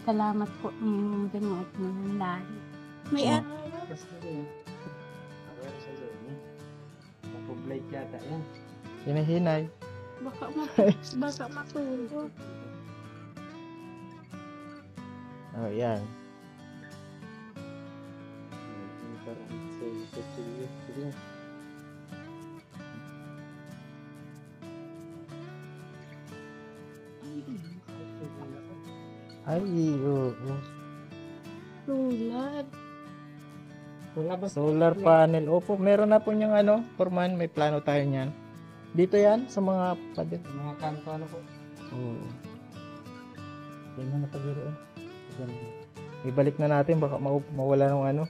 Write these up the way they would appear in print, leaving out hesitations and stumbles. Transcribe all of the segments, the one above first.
Salamat po yung gano'n at nangyari. May Oh. araw. Basta rin. Ako sa zone. Napoblight yata yan. Hinahinay. Baka matulog. Oh, yan. Parang sa kutsilyo. Sige. Ay, oo. Tulad. Wala ba Solar panel. Opo, meron na po yung ano, Foreman, may plano tayo niyan. Dito yan, sa mga pader. mga kanto ano po? Oo. Yan mo napagiroon. Ibalik na natin, baka mawala ng ano.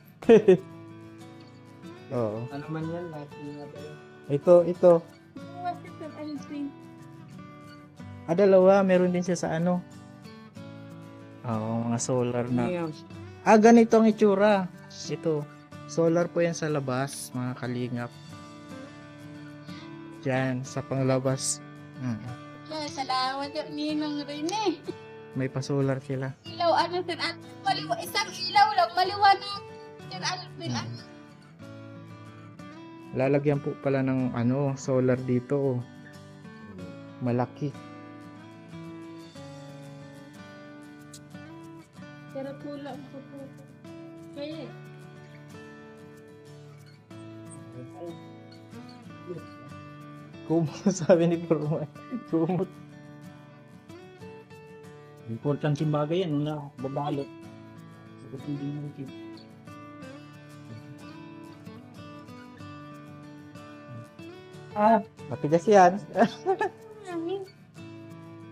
Oo. Ano man yan, lahat yung tayo. Ito. Kasi sa Alvin. Dalawa, meron din siya sa ano. Oo, mga solar na. Ngayon, Ganito ang itsura. Ito. Solar po yan sa labas, mga kalingap. Diyan, sa panglabas. Salamat yung ninong rin eh. May pa-solar sila. Ilaw, ano, Sir Alvin? Isang ilaw lang, maliwanag. Sir Alvin, ano? Lalagyan po pala ng ano, solar dito. Oh. Malaki. Pero kulang ko po. Kaya Kumot, sabi ni Purman. Kumot. important yung bagay yan, na babalot. Sagot hindi mo rin. Matigas yan.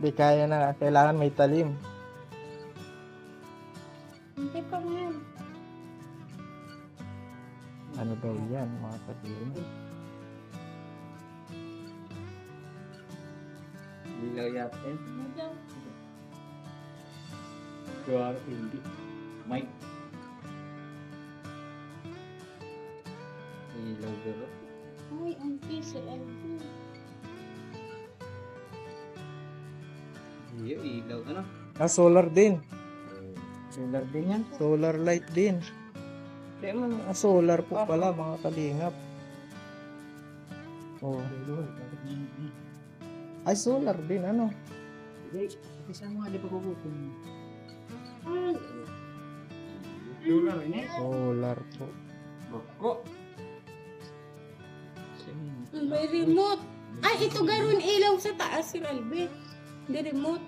Di kaya na. Kailangan may talim. hindi pa man. Ano daw yan, mga katilim? Ilaw yata yan. Kaya hindi. Mike. Ilaw garo. Ay, ang Sir Alvin. Iyo, ilaw ano? Solar din. Solar din yan. Solar light din. Kaya mo Solar po pala, mga kalingap. Oh. Ay, solar din, ano? Isa mo nga, di pa kukutin. Ay, Solar rin eh. Solar po. Bako. may remote. Ay, ito garon ilaw sa taas, Sir Alvin. Hindi remote.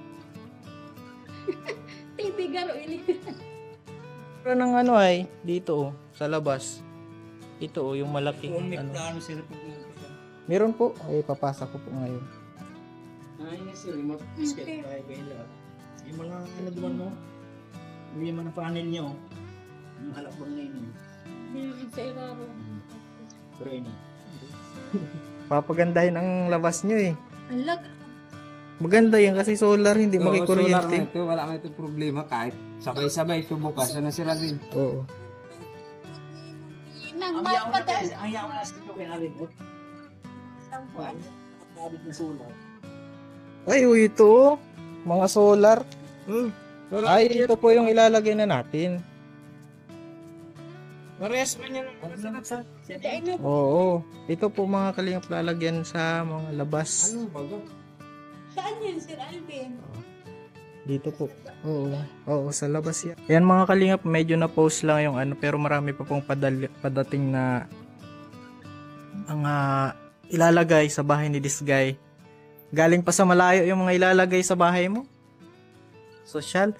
Hindi garo ilaw. Pero ng ano ay, dito oh, sa labas. Ito oh, yung malaking ano. Ano sila pupunta? Meron po. Ay, papasa ko po ngayon. Ay, nga sila. Remote basket tayo kayo lahat. Yung mga ano duman mo? Yung mga panel nyo. Yung halakbang na yun. Hindi sa ibabaw. Pero yun eh. Papagandahin ang labas nyo eh. Alag. Maganda yan kasi solar, hindi Solar na makikuryente. ito, wala nga itong problema kahit sabay-sabay subukas na sila din. Oo. Nang malpatas. Ang yaw na sa ito kay Alibot. Nakabit na solar. Ay, ito oh. Mga solar. Ay, ito po yung ilalagay na natin. Parehas man yan. Oo. Ito po mga kalingap lalagyan sa mga labas. Ano bago? Saan yun, Sir Alvin? Dito po. Oo. Oo, sa labas yan. Yan mga kalingap, medyo na-post lang yung ano, pero marami pa pong padating na ang ilalagay sa bahay ni this guy. Galing pa sa malayo yung mga ilalagay sa bahay mo. Social.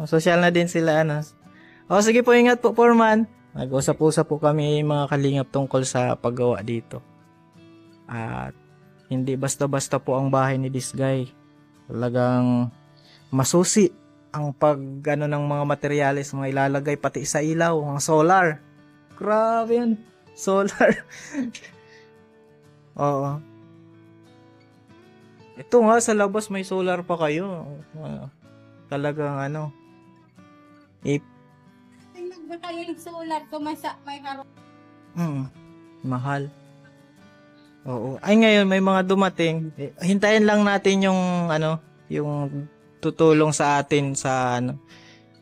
Social na din sila, ano. O, sige po, ingat po, Foreman. Nag-usap-usap po kami mga kalingap tungkol sa paggawa dito. At hindi basta-basta po ang bahay ni this guy. Talagang masusi ang pag-ano ng mga materyales, mga ilalagay pati sa ilaw, mga solar. Grabe yan. Solar. Oo. Ito nga, sa labas may solar pa kayo. Talagang ano. Tingnan ba kayo yung solar ko may karo? Mahal. Oo. Ay ngayon may mga dumating. Hintayin lang natin yung ano, yung tutulong sa atin sa ano,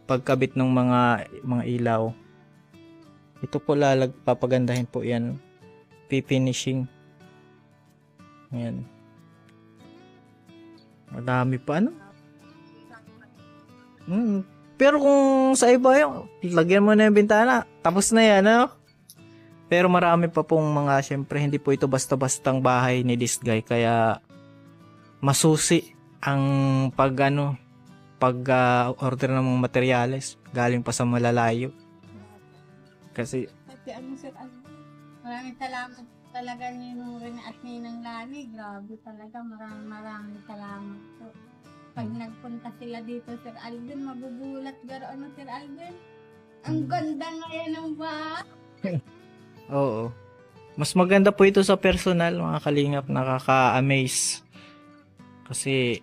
pagkabit ng mga ilaw. Ito po papagandahin po yan. Pifinishing. Ayan. Madami pa ano. Pero kung sa iba yung lagyan mo na yung bintana, tapos na yan, ano? Pero marami pa pong syempre hindi po ito basta-bastang bahay ni this guy, kaya masusi ang order ng mga materyales galing pa sa malalayo. Kasi Sir Alvin, maraming salamat talaga ninong Rene at ninang Lani. Grabe talaga, maraming salamat po. Pag nagpunta sila dito, Sir Alvin, magugulat gano'n, Sir Alvin. Ang ganda ngayon ng bahay. oo. Mas maganda po ito sa personal, mga kalingap, nakaka-amaze. Kasi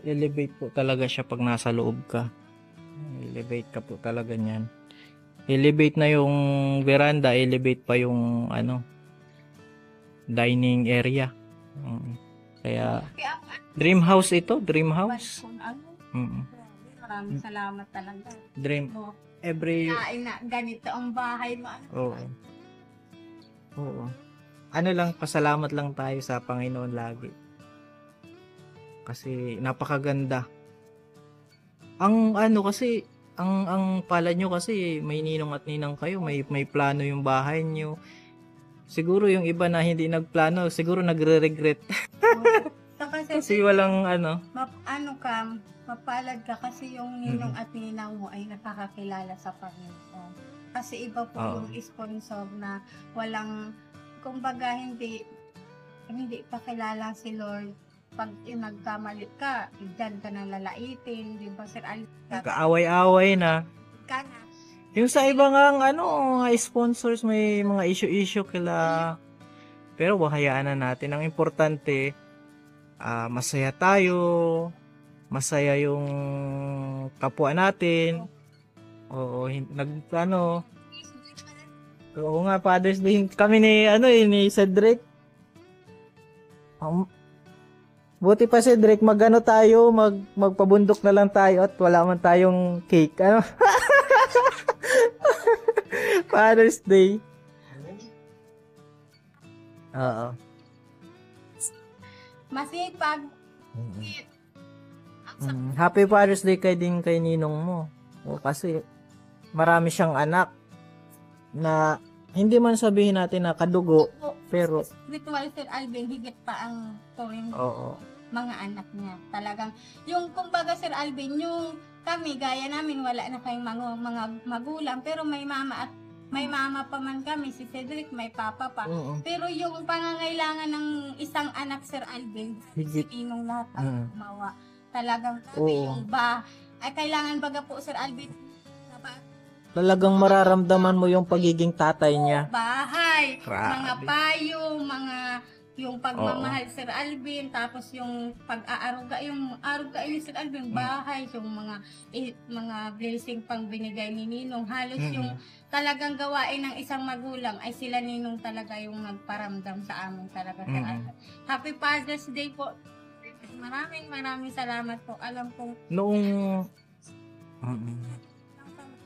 elevate po talaga siya pag nasa loob ka. Elevate ka po talaga niyan. Elevate na yung veranda, elevate pa yung dining area. Kaya dream house ito, dream house. Maraming salamat talaga. Dream every Na ganito ang bahay mo. Oo. Oo. Ano lang, pasalamat lang tayo sa Panginoon lagi. Kasi napakaganda. Ang pala nyo kasi may ninong at ninang kayo, may plano yung bahay nyo. Siguro yung iba na hindi nagplano, siguro nagre-regret. Kasi walang mapalad ka kasi yung ninong at ninang mo ay nakakakilala sa Panginoon. Kasi iba po yung sponsor na walang, kumbaga hindi pa kilala si Lord. Pag nagkamali ka, dyan ka na lalaitin, di ba, Sir Alvin? Kaaway-away na. Kana. Yung sa iba nga sponsors may mga issue kila. Pero hayaan na natin. Ang importante, masaya tayo, masaya yung kapwa natin. Oo, oo nga, Father's Day kami ni Cedric. Buti pa Cedric, magpabundok na lang tayo at wala man tayong cake. Father's Day. Oo. Masipag. Happy Father's Day kay ninong mo. Kasi marami siyang anak na hindi man sabihin natin na kadugo, pero Ritual, Sir Alvin, higit pa ang tuwing mga anak niya. Talagang, yung kumbaga, Sir Alvin, yung kami, gaya namin, wala na kayong mga magulang, pero may mama pa man kami, si Cedric, may papa pa. Pero yung pangangailangan ng isang anak, Sir Alvin, si Inong lahat ang gumawa. Talagang yung ay kailangan baga po, Sir Alvin, talagang mararamdaman mo yung pagiging tatay niya. Bahay, Grabe. mga payo, yung pagmamahal, Sir Alvin, tapos yung pag-aaruga, yung aruga ni Sir Alvin, bahay, yung mga blessing pang binigay ni Ninong, halos yung talagang gawain ng isang magulang ay sila Ninong talaga yung nagparamdam sa amin talaga, Sir Alvin. Happy Father's Day po. Maraming salamat po. Alam kong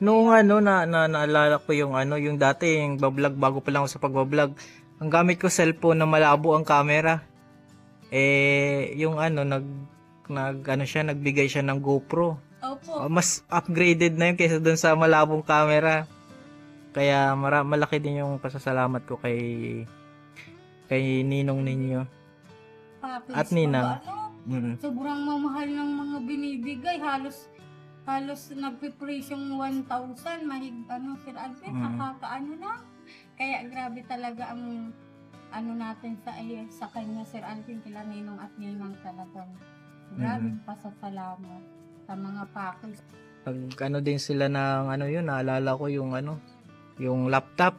Noong naalala ko yung dati yung bablog, bago pa lang ako sa pagbablog, ang gamit ko cellphone na malabo ang camera. Yung nagbigay siya ng GoPro. Opo. Mas upgraded na yun kaysa dun sa malabong camera. Kaya malaki din yung pasasalamat ko kay ninong ninyo. At ninang. Sobrang mamahal ng mga binibigay. Halos nagpipraise yung 1,000, Sir Alvin, nakakaano na. Kaya grabe talaga ang natin sa kanya, Sir Alvin, kila Ninong at Ninang talagang. Grabe pasasalamat sa mga pakis. Pag din sila ng naalala ko yung laptop.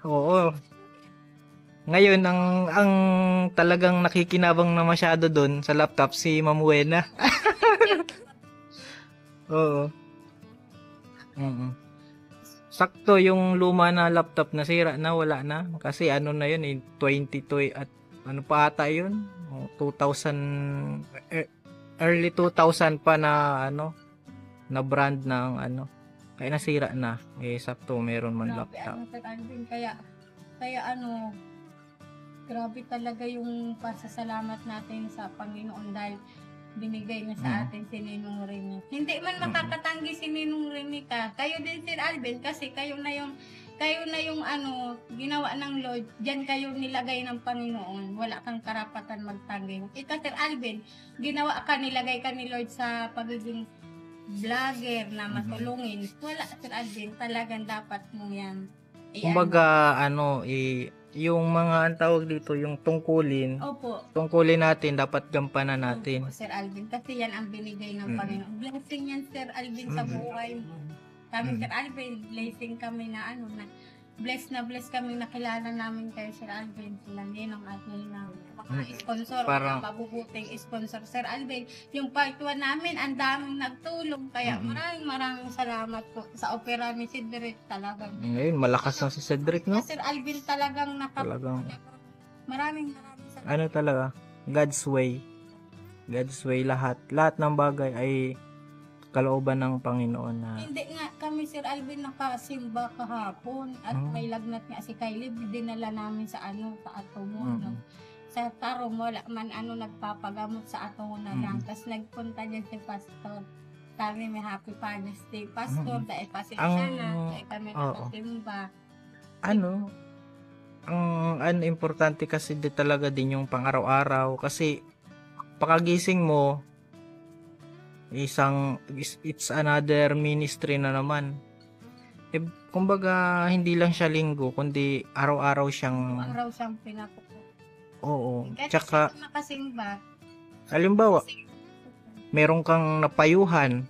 Oo. Ngayon, ang talagang nakikinabang na masyado doon sa laptop, si Ma'am Wena. Oo. Sakto yung luma na laptop nasira na, wala na. Kasi na yun, 22 at ano pa ata yun? 2000 early 2000 pa na ano, na brand ng ano. Kaya nasira na. Eh, sakto meron man Grabe, laptop. ano, Sir Alvin, kaya ano, grabe talaga yung pasasalamat natin sa Panginoon dahil binigay niya sa atin si Ninong Rene. Hindi man makakatanggi si Ninong Rene ka. Kayo din, Sir Alvin, kasi kayo na yung ano, ginawa ng Lord. Diyan kayo nilagay ng Panginoon. Wala kang karapatan magtanggi. Ikaw, Sir Alvin, nilagay ka ni Lord sa pagiging vlogger na matulungin. Wala, Sir Alvin, talagang dapat mo yan. Kumbaga, ano, yung mga ang tawag dito, yung tungkulin Opo. natin, dapat gampanan natin. Opo, Sir Alvin, kasi yan ang binigay ng Panginoon. Blessing yan, Sir Alvin, sa buhay mo. Kami, Sir Alvin, blessing kami na ano, na bless kami nakilala namin kayo, Sir Alvin, sila Ninong at Ninang. Mga sponsor, Parang- mga mabubuting sponsor, Sir Alvin. Yung part 1 namin, ang daming nagtulong. Kaya maraming salamat po sa opera ni Cedric talagang. Ngayon, malakas na si Cedric, no? Sir Alvin talagang Talagang, maraming salamat. ano talaga, God's way. God's way lahat. Lahat ng bagay ay kalooban ng Panginoon na Hindi nga kami, Sir Alvin, nakasimba kahapon at may lagnat nga si Kylie, dinala namin sa atomo. No? Sa Tarong, wala man nagpapagamot sa atomo na lang. Tapos nagpunta dyan si Pastor. Sabi may Happy Father's Day, Pastor, dahil pasensya na, dahil kami nakasimba. ano, ang importante kasi talaga din yung pang-araw-araw kasi pakagising mo it's another ministry na naman. Kumbaga hindi lang siya linggo kundi araw-araw siyang Pinapupo. oo. Kahit Tsaka nakasimba, halimbawa meron kang napayuhan,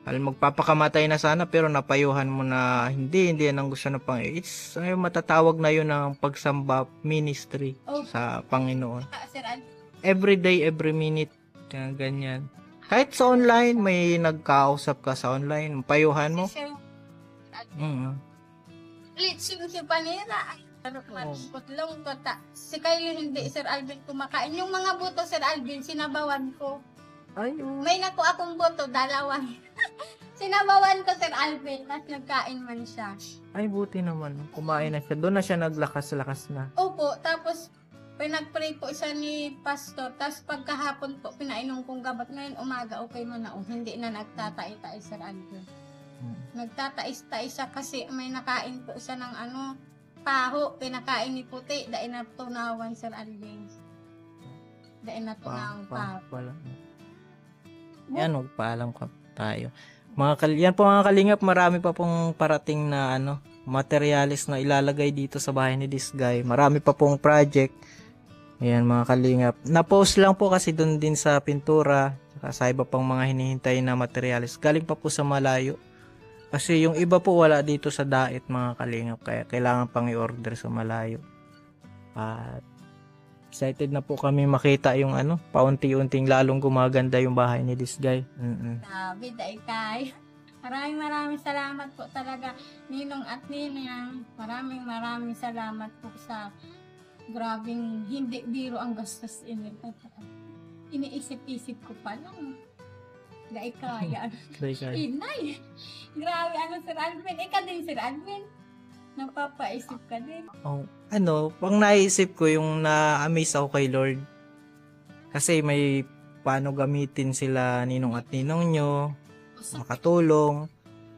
magpapakamatay na sana pero napayuhan mo na hindi yan ang gusto ng Panginoon. It's matatawag na yun ng pagsamba ministry sa Panginoon. Sir Alvin, Every day, every minute, ganyan. Kahit sa online, may nagkausap ka sa online, payuhan mo. Litsin si Panira. Putlong kota. Si Kylie hindi, Sir Alvin, kumakain. Yung mga buto, Sir Alvin, sinabawan ko. Ay, May naku akong buto, dalawang. Sinabawan ko, Sir Alvin, tapos nagkain man siya. ay buti naman. Kumain na siya. Doon na siya naglakas-lakas na. Opo, tapos pinag-pray po isa ni Pastor, tapos pagkahapon po, pinainom kong gabat. Ngayon umaga, okay mo na. Hindi na nagtatai-tai, Sir Alvin. Nagtatais-tais siya kasi may nakain po siya ng paho, pinakain ni Puti, dahil natunawan, Sir Alvin. Dahil natunawan paho. Yan, magpaalam ka tayo. Yan po mga kalingap, marami pa pong parating na materialis na ilalagay dito sa bahay ni this guy. Marami pa pong project. Ayan mga kalingap. Na-post lang po kasi doon din sa pintura, saka sa iba pang mga hinihintay na materialis. Galing pa po sa malayo. Kasi yung iba po wala dito sa Dait mga kalingap, kaya kailangan pang i-order sa malayo. At excited na po kami makita yung paunti-unting lalong gumaganda yung bahay ni this guy. Sabi, dahil kay. Maraming salamat po talaga, Ninong at Ninang. Maraming salamat po sa grabing hindi biro ang gastos iniisip-isip ko pa lang. Dahil kaya. Inay. Grabe, Sir Alvin. Ikaw din, Sir Alvin. Napapaisip ka din. Pang naisip ko yung na-amaze ako kay Lord. Kasi may paano gamitin sila Ninong at Ninong nyo, makatulong.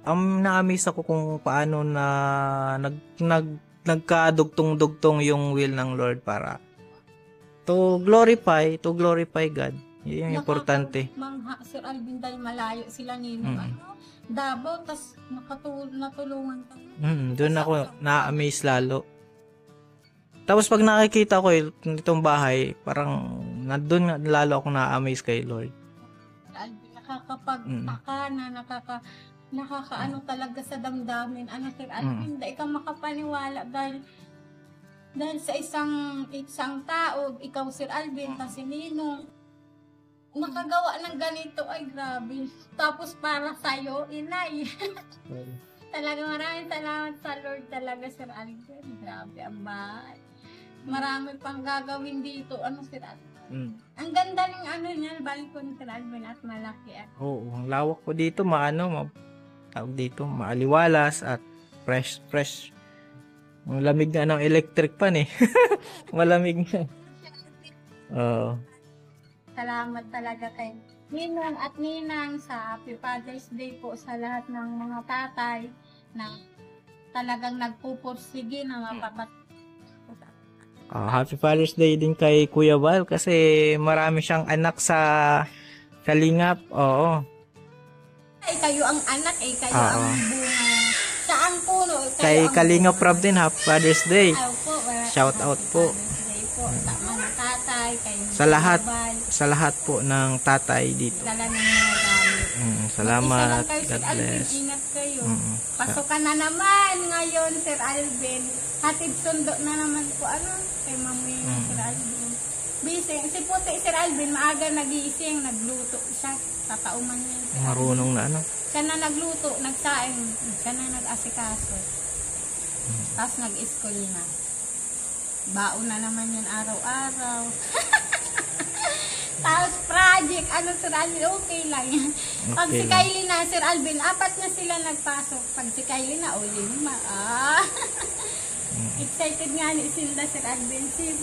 Na-amaze ako kung paano na nagkadugtong-dugtong yung will ng Lord para to glorify God. Yun yung importante. Mangha, Sir Alvin, dahil malayo sila Ninong. Davao, tas natulungan ka. Doon ako na-amaze lalo. Tapos pag nakikita ko itong bahay, parang doon lalo ako na-amaze kay Lord. Nakakapagtaka na, nakakaano talaga sa damdamin. Sir Alvin, dahil ka makapaniwala dahil sa isang tao, ikaw, Sir Alvin, tas si Ninong, nakagawa ng ganito, ay grabe. Tapos para sa'yo, inay. Talaga maraming salamat sa Lord talaga, Sir Alvin. Grabe ang bahay. Marami pang gagawin dito. Sir Alvin? Ang ganda ng ano niya, balkon Sir Alvin, at malaki at Oo, ang lawak po dito, tawag dito, maaliwalas at fresh. Ang lamig nga ng electric pan eh. Malamig nga. Oo. salamat talaga kay Ninong at Ninang sa Happy Father's Day po sa lahat ng mga tatay na talagang nagpupursige na mapapat. Happy Father's Day din kay Kuya Val kasi marami siyang anak sa Kalingap. Oo. Kayo ang anak, kayo Oo. ang bunga. Sa ang puno, kayo Kay ang Kalingap bunga. Rob din, Happy Father's Day. Shout out po. Mga tatay, kay Sa lahat. Bal, Sa lahat po ng tatay dito. dala ng mga gamit. Salamat. Isa lang kayo, God Sir Alvin, bless. ingat kayo. Mm. Pasukan na naman ngayon, Sir Alvin. Hatid sundo na naman po, kay Mami Sir Alvin. Bising, si Puti Sir Alvin, maaga nagising, nagluto siya. Tatauman niya. Sir Alvin. Marunong na ano. Siya na nagluto, nagsaing, siya na nag-asikaso. Tapos nag-school na. Baon na naman yan araw-araw. Tapos project, Sir Alvin, okay lang yan. Pag Okay si lang. Kylie na, Sir Alvin, 4 na sila nagpasok. Pag si Kylie na, 5. Excited nga ni Silda, Sir Alvin. Si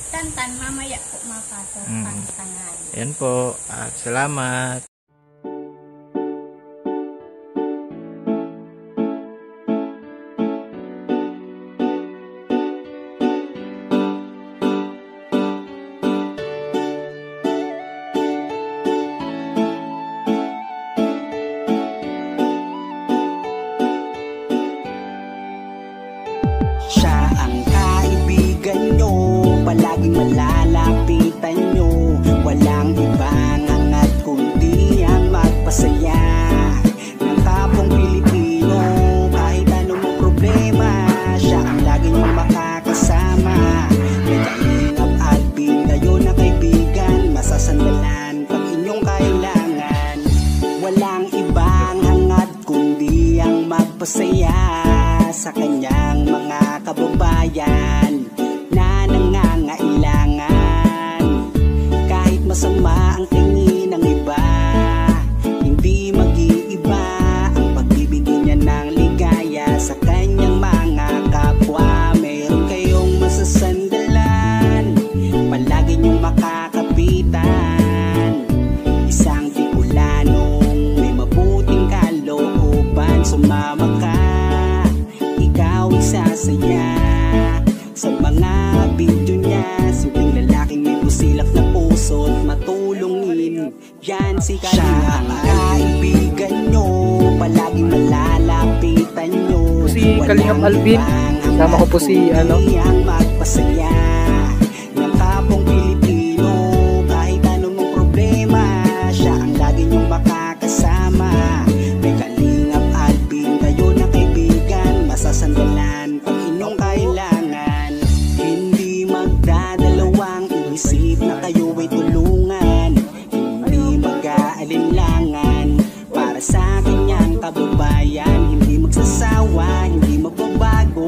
Tantan, mamaya po mapasok. Pang tanghali. Ayan po. At salamat. Siya ang kaibigan nyo, palaging malalapitan nyo. Walang ibang hangat kundi ang magpasaya ng kapong Pilipino. Kahit anong problema, siya ang laging makakasama. May Kalingap Alvin, kayo na kaibigan, masasandalan pag inyong kailangan. Walang ibang hangat kundi ang magpasaya sa kanyang mga kababayan na nangangailangan. Kahit masama ang tingin ng iba, hindi mag-iiba ang pagbibigay niya ng ligaya sa kanyang mga kapwa. Meron kayong masasandalan, palagi niyong makakapitan. Isang Bicolanong may mabuting kalooban, sumama ka, ikaw isasaya sa mga video niya. Simpleng lalaking may busilak na puso't matulungin, yan si Kalingap. Siya ang kaibigan nyo, palaging malalapitan nyo. Si Kalingap Alvin, kasama ko po si ang magpasaya ng kapong Pilipino. Kahit anong problema, siya ang lagi niyong makakasama. May Kalingap Alvin, kayo na kaibigan, masasandalan pag inyong kailangan. Hindi magdadalawang inisip na kayo ay tulungan. Hindi mag-aalinlangan para sa kanyang kababayan. Hindi magsasawa, hindi magbabago.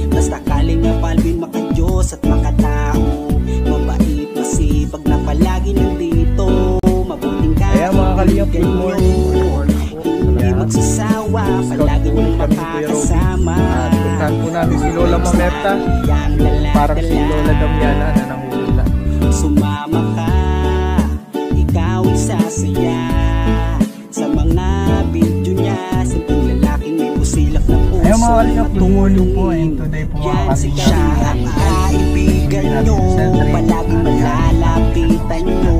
Basta Kalingap Alvin, makadiyos at makatao. Mabait, masipag na palagi nandito. Mabuting Ayan mga Kalingap, good morning. hindi magsasawa, palagi niyong makakasama. Puntahan po namin si Lola Mamerta. Parang si Lola Damiana na nanguhula. Sumama ka, ikaw isasaya sa mga video niya. Simpleng lalaking may busilak na puso. Ayan mga Kalingap, good morning po. And today po mga Yan si Kalingap, siya ang kaibigan nyo, palaging malalapitan nyo.